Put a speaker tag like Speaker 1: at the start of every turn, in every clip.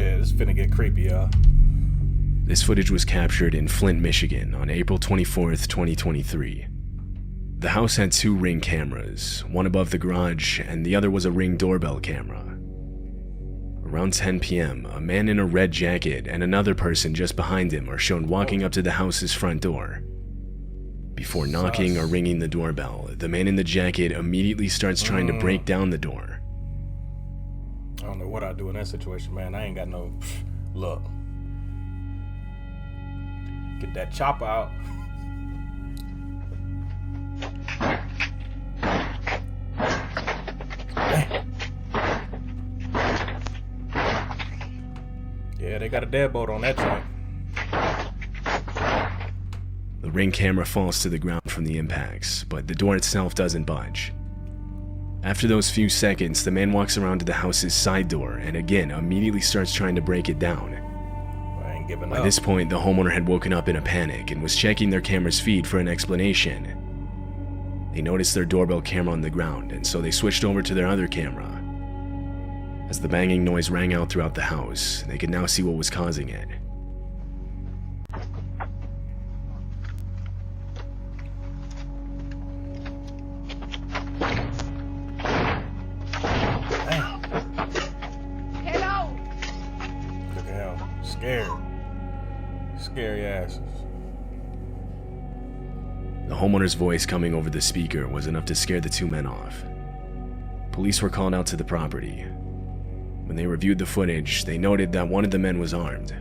Speaker 1: shit, it's finna get creepy, y'all.
Speaker 2: This footage was captured in Flint, Michigan on April 24th, 2023. The house had 2 Ring cameras, one above the garage and the other was a Ring doorbell camera. Around 10 p.m., a man in a red jacket and another person just behind him are shown walking up to the house's front door. Before knocking or ringing the doorbell, the man in the jacket immediately starts trying to break down the door.
Speaker 1: I don't know what I'd do in that situation, man. I ain't got no... Look. Get that chopper out. Yeah, they got a deadbolt on that joint.
Speaker 2: The Ring camera falls to the ground from the impacts, but the door itself doesn't budge. After those few seconds, the man walks around to the house's side door and again immediately starts trying to break it down.
Speaker 1: I ain't giving up.
Speaker 2: By this point, the homeowner had woken up in a panic and was checking their camera's feed for an explanation. They noticed their doorbell camera on the ground, and so they switched over to their other camera. As the banging noise rang out throughout the house, they could now see what was causing it.
Speaker 1: Hello. Look at him, scared. Scary asses.
Speaker 2: The homeowner's voice coming over the speaker was enough to scare the 2 men off. Police were called out to the property. When they reviewed the footage, they noted that one of the men was armed.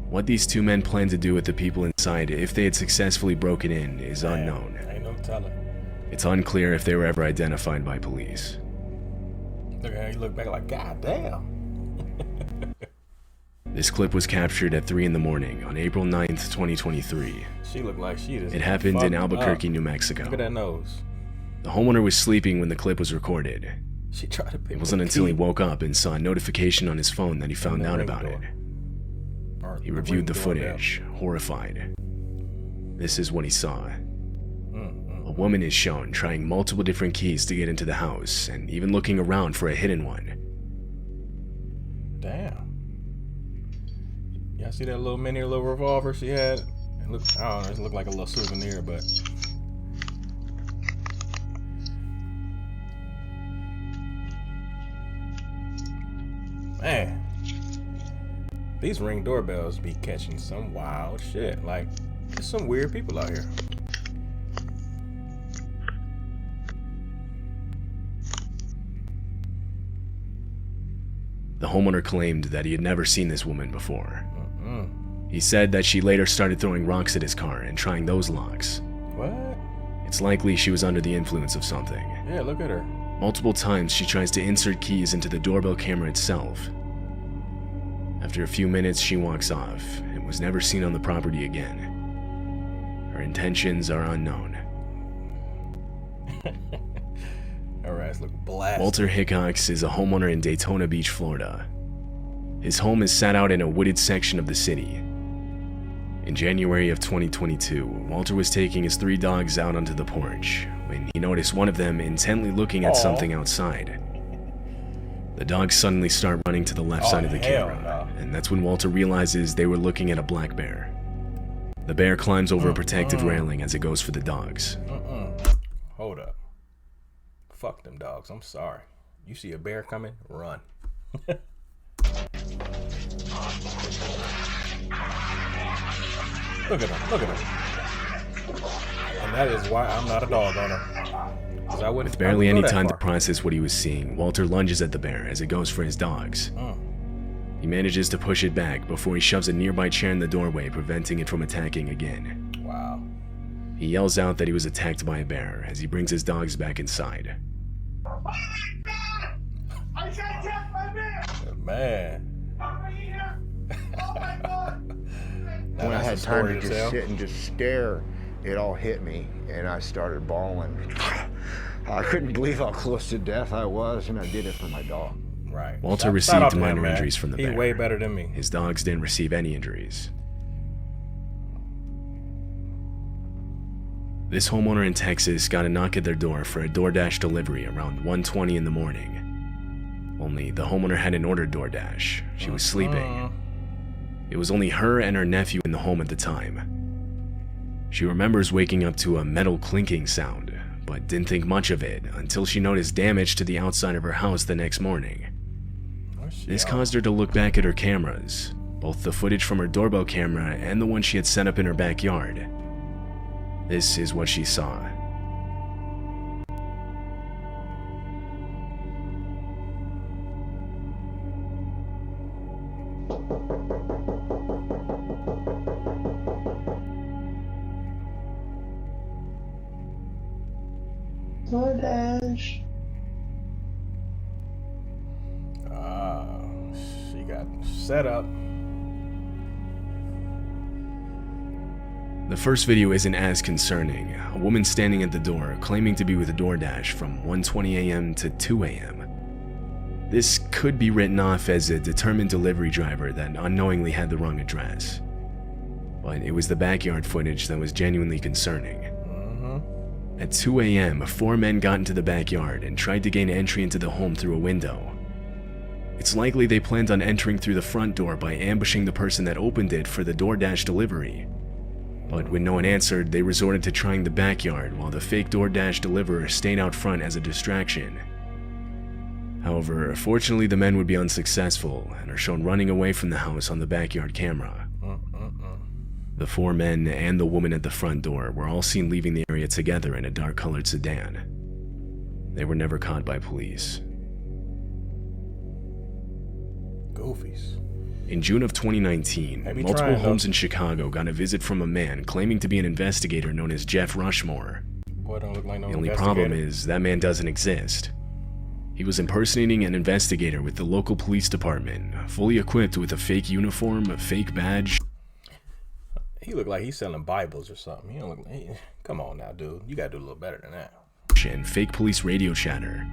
Speaker 2: What these 2 men planned to do with the people inside if they had successfully broken in is unknown.
Speaker 1: Ain't no telling.
Speaker 2: It's unclear if they were ever identified by police.
Speaker 1: Look at how you look back like, God damn.
Speaker 2: This clip was captured at 3 in the morning on April 9th, 2023.
Speaker 1: She looked like she just...
Speaker 2: It happened in Albuquerque, New Mexico.
Speaker 1: Look at that nose.
Speaker 2: The homeowner was sleeping when the clip was recorded.
Speaker 1: She tried to pick
Speaker 2: It wasn't until he woke up and saw a notification on his phone that he found out about it. He reviewed the footage, horrified. This is what he saw. A woman is shown trying multiple different keys to get into the house and even looking around for a hidden one.
Speaker 1: Damn. Y'all see that little little revolver she had? It looked, I don't know, it looked like a little souvenir, but... Man, these Ring doorbells be catching some wild shit. Like, there's some weird people out here.
Speaker 2: The homeowner claimed that he had never seen this woman before. He said that she later started throwing rocks at his car and trying those locks.
Speaker 1: What?
Speaker 2: It's likely she was under the influence of something.
Speaker 1: Yeah, look at her.
Speaker 2: Multiple times she tries to insert keys into the doorbell camera itself. After a few minutes, she walks off and was never seen on the property again. Her intentions are unknown.
Speaker 1: Her ass look blasted.
Speaker 2: Walter Hickox is a homeowner in Daytona Beach, Florida. His home is set out in a wooded section of the city. In January of 2022, Walter was taking his 3 dogs out onto the porch when he noticed one of them intently looking at something outside. The dogs suddenly start running to the left side of the camera, and that's when Walter realizes they were looking at a black bear. The bear climbs over a protective railing as it goes for the dogs.
Speaker 1: Hold up. Fuck them dogs, I'm sorry. You see a bear coming, run. Look at him, look at him. And that is why I'm not a dog owner.
Speaker 2: With barely any time to process what he was seeing, Walter lunges at the bear as it goes for his dogs. He manages to push it back before he shoves a nearby chair in the doorway, preventing it from attacking again.
Speaker 1: Wow.
Speaker 2: He yells out that he was attacked by a bear as he brings his dogs back inside.
Speaker 3: I got attacked by a bear!
Speaker 1: Man.
Speaker 4: When I had time to just sit and just stare, it all hit me, and I started bawling. I couldn't believe how close to death I was, and I did it for my dog.
Speaker 1: Right.
Speaker 2: Walter received minor injuries from the bear.
Speaker 1: He's way better than me.
Speaker 2: His dogs didn't receive any injuries. This homeowner in Texas got a knock at their door for a DoorDash delivery around 1:20 in the morning. Only the homeowner hadn't ordered DoorDash. She was sleeping. It was only her and her nephew in the home at the time. She remembers waking up to a metal clinking sound, but didn't think much of it until she noticed damage to the outside of her house the next morning. This caused her to look back at her cameras, both the footage from her doorbell camera and the one she had set up in her backyard. This is what she saw.
Speaker 5: DoorDash.
Speaker 1: She got set up.
Speaker 2: The first video isn't as concerning. A woman standing at the door claiming to be with DoorDash from 1:20 a.m. to 2 a.m. This could be written off as a determined delivery driver that unknowingly had the wrong address. But it was the backyard footage that was genuinely concerning. At 2 a.m., 4 men got into the backyard and tried to gain entry into the home through a window. It's likely they planned on entering through the front door by ambushing the person that opened it for the DoorDash delivery. But when no one answered, they resorted to trying the backyard while the fake DoorDash deliverer stayed out front as a distraction. However, fortunately the men would be unsuccessful and are shown running away from the house on the backyard camera. The 4 men and the woman at the front door were all seen leaving the area together in a dark-colored sedan. They were never caught by police.
Speaker 1: Goofies.
Speaker 2: In June of 2019, multiple homes in Chicago got a visit from a man claiming to be an investigator known as Jeff Rushmore.
Speaker 1: Boy, don't look like no
Speaker 2: The only problem is that man doesn't exist. He was impersonating an investigator with the local police department, fully equipped with a fake uniform, a fake badge.
Speaker 1: He looked like he's selling Bibles or something. He don't look like, come on now, dude. You gotta do a little better than that.
Speaker 2: And fake police radio chatter.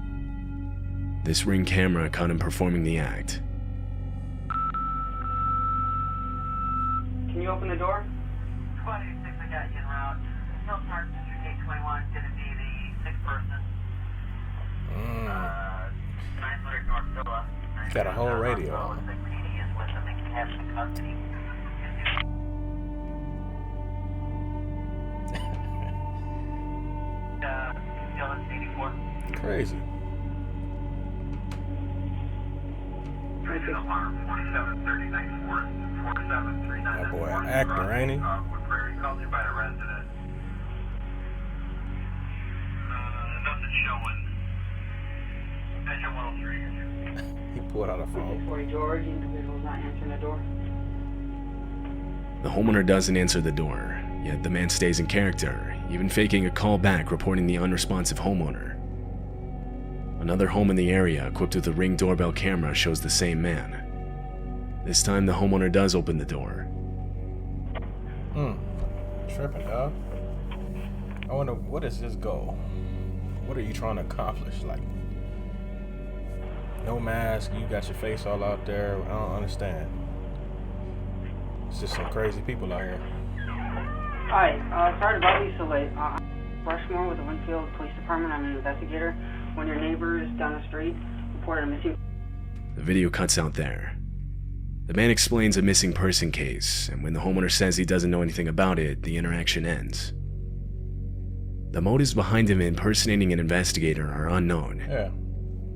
Speaker 2: This Ring camera caught him performing the act.
Speaker 6: Can you open the door?
Speaker 7: 26, I got you en route. Hill Park, District 821, gonna be the 6th person. 900 North Villa.
Speaker 1: Got a whole radio on.
Speaker 7: The PD is with them and can have some custody. Still at 84.
Speaker 1: Crazy.
Speaker 7: Hill Park, 4739 Forest, 4739.
Speaker 1: That boy an actor, ain't he?
Speaker 7: Called you by a resident. Nothing showing. Engine 103.
Speaker 1: He pulled out a phone.
Speaker 6: 40 George, the individual's not answering the door.
Speaker 2: The homeowner doesn't answer the door, yet the man stays in character, even faking a call back reporting the unresponsive homeowner. Another home in the area equipped with a Ring doorbell camera shows the same man. This time the homeowner does open the door.
Speaker 1: Tripping, dog. I wonder, what is this goal? What are you trying to accomplish? Like, no mask, you got your face all out there. I don't understand. It's just some crazy people out here.
Speaker 6: Hi, sorry to bother you so late. Rushmore with the Winfield Police Department. I'm an investigator. One of your neighbors down the street reported a missing.
Speaker 2: The video cuts out there. The man explains a missing person case, and when the homeowner says he doesn't know anything about it, the interaction ends. The motives behind him impersonating an investigator are unknown.
Speaker 1: Yeah.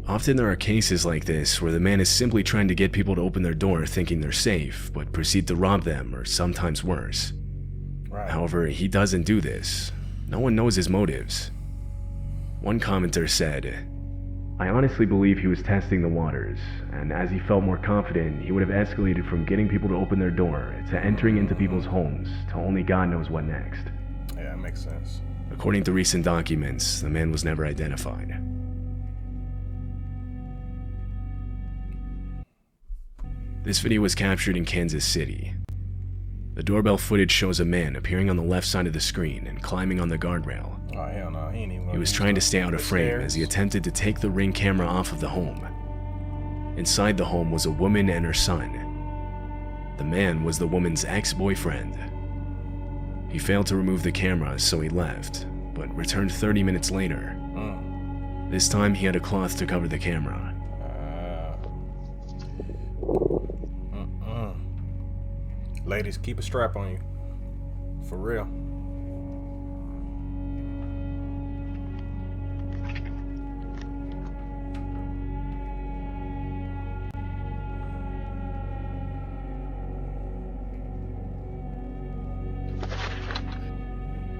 Speaker 2: Often there are cases like this where the man is simply trying to get people to open their door thinking they're safe, but proceed to rob them, or sometimes worse.
Speaker 1: Right.
Speaker 2: However, he doesn't do this. No one knows his motives. One commenter said, "I honestly believe he was testing the waters, and as he felt more confident, he would have escalated from getting people to open their door to entering into people's homes to only God knows what next."
Speaker 1: Yeah, that makes sense.
Speaker 2: According to recent documents, the man was never identified. This video was captured in Kansas City. The doorbell footage shows a man appearing on the left side of the screen and climbing on the guardrail.
Speaker 1: Oh, hell no. He ain't even.
Speaker 2: He was trying to stay out of frame as he attempted to take the Ring camera off of the home. Inside the home was a woman and her son. The man was the woman's ex-boyfriend. He failed to remove the camera, so he left, but returned 30 minutes later. This time he had a cloth to cover the camera.
Speaker 1: Ladies, keep a strap on you. For real.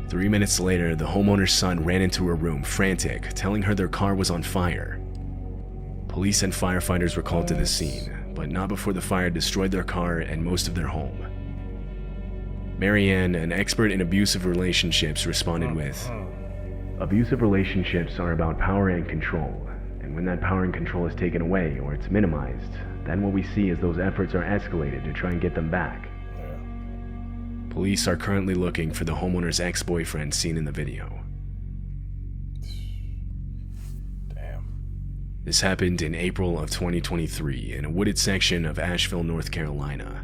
Speaker 2: Three minutes later, the homeowner's son ran into her room, frantic, telling her their car was on fire. Police and firefighters were called to the scene, but not before the fire destroyed their car and most of their home. Marianne, an expert in abusive relationships, responded with, "Abusive relationships are about power and control, and when that power and control is taken away or it's minimized, then what we see is those efforts are escalated to try and get them back." Police are currently looking for the homeowner's ex-boyfriend seen in the video.
Speaker 1: Damn.
Speaker 2: This happened in April of 2023 in a wooded section of Asheville, North Carolina.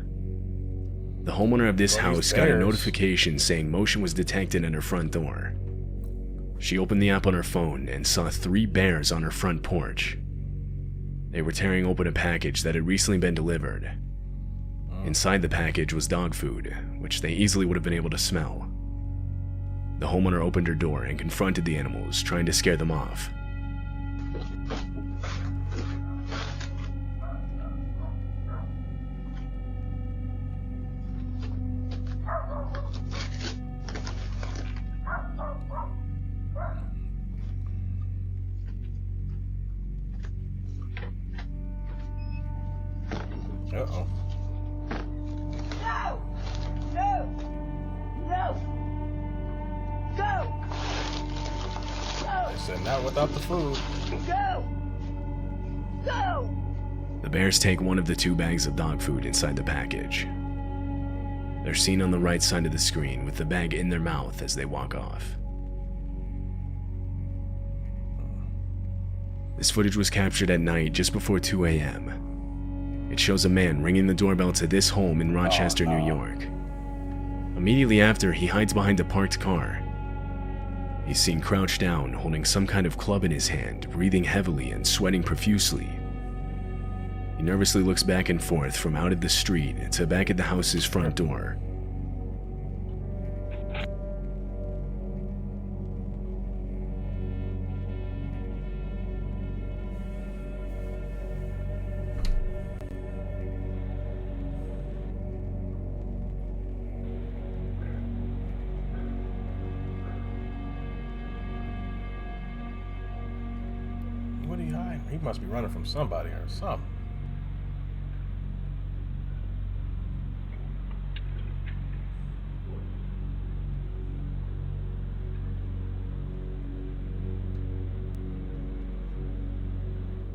Speaker 2: The homeowner of this house got a notification saying motion was detected at her front door. She opened the app on her phone and saw 3 bears on her front porch. They were tearing open a package that had recently been delivered. Inside the package was dog food, which they easily would have been able to smell. The homeowner opened her door and confronted the animals, trying to scare them off.
Speaker 1: Uh-oh. Said not without the food.
Speaker 2: The bears take one of the 2 bags of dog food inside the package. They're seen on the right side of the screen with the bag in their mouth as they walk off. This footage was captured at night just before 2 a.m. It shows a man ringing the doorbell to this home in Rochester, New York. Immediately after, he hides behind a parked car. He's seen crouched down, holding some kind of club in his hand, breathing heavily and sweating profusely. He nervously looks back and forth from out at the street to back at the house's front door.
Speaker 1: What are you hiding? He must be running from somebody or something.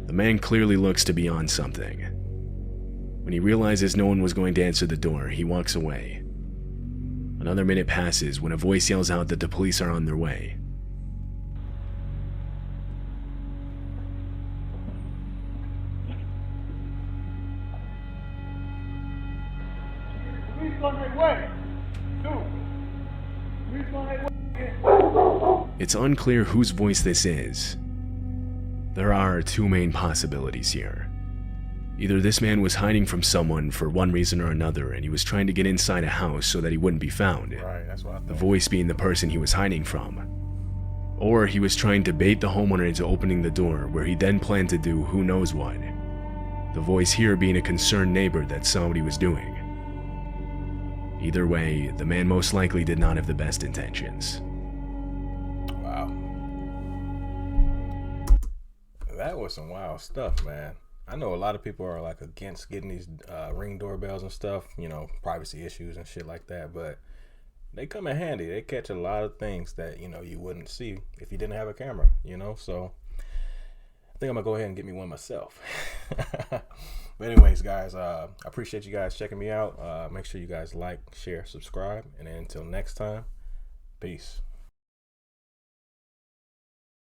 Speaker 2: The man clearly looks to be on something. When he realizes no one was going to answer the door, he walks away. Another minute passes when a voice yells out that the police are on their way. It's unclear whose voice this is. There are 2 main possibilities here. Either this man was hiding from someone for one reason or another and he was trying to get inside a house so that he wouldn't be found.
Speaker 1: Right, that's what I thought.
Speaker 2: The voice being the person he was hiding from. Or he was trying to bait the homeowner into opening the door where he then planned to do who knows what. The voice here being a concerned neighbor that saw what he was doing. Either way, the man most likely did not have the best intentions.
Speaker 1: Wow. That was some wild stuff, man. I know a lot of people are like against getting these Ring doorbells and stuff, you know, privacy issues and shit like that, but they come in handy. They catch a lot of things that, you know, you wouldn't see if you didn't have a camera, you know, so I think I'm gonna go ahead and get me one myself. But anyways, guys, I appreciate you guys checking me out. Make sure you guys like, share, subscribe, and then until next time, peace.